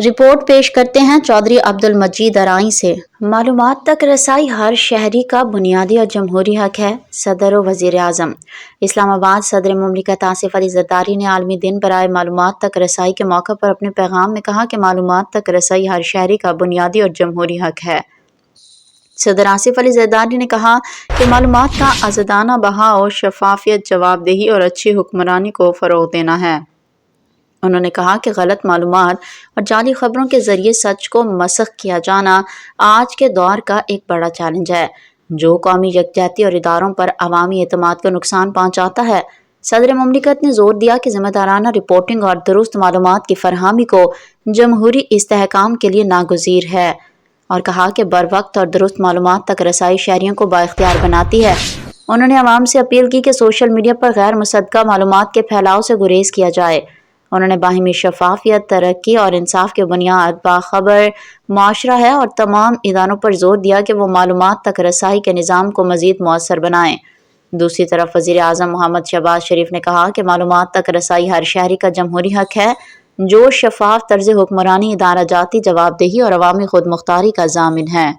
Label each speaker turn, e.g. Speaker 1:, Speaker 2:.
Speaker 1: Report پیش کرتے ہیں چودھری عبدالمجید ارائی سے۔ معلومات تک رسائی ہر شہری کا بنیادی اور جمہوری حق ہے۔ صدر و وزیر اعظم اسلام آباد صدر مملکت آصف علی زرداری نے عالمی دن برائے معلومات تک رسائی کے موقع پر اپنے پیغام میں کہا کہ معلومات تک رسائی ہر شہری کا بنیادی اور جمہوری حق ہے۔ صدر آصف علی زرداری نے کہا کہ معلومات کا آزادانہ بہاؤ شفافیت، جواب دہی اور اچھی حکمرانی کو فروغ دینا ہے۔ انہوں نے کہا کہ غلط معلومات اور جعلی خبروں کے ذریعے سچ کو مسخ کیا جانا آج کے دور کا ایک بڑا چیلنج ہے، جو قومی یکجہتی اور اداروں پر عوامی اعتماد کو نقصان پہنچاتا ہے۔ صدر مملکت نے زور دیا کہ ذمہ دارانہ رپورٹنگ اور درست معلومات کی فراہمی کو جمہوری استحکام کے لیے ناگزیر ہے، اور کہا کہ بروقت اور درست معلومات تک رسائی شہریوں کو بااختیار بناتی ہے۔ انہوں نے عوام سے اپیل کی کہ سوشل میڈیا پر غیر مصدقہ معلومات کے پھیلاؤ سے گریز کیا جائے۔ انہوں نے باہمی شفافیت، ترقی اور انصاف کی بنیاد باخبر معاشرہ ہے اور تمام اداروں پر زور دیا کہ وہ معلومات تک رسائی کے نظام کو مزید مؤثر بنائیں۔ دوسری طرف وزیر اعظم محمد شہباز شریف نے کہا کہ معلومات تک رسائی ہر شہری کا جمہوری حق ہے، جو شفاف طرز حکمرانی، ادارہ جاتی جواب دہی اور عوامی خود مختاری کا ضامن ہے۔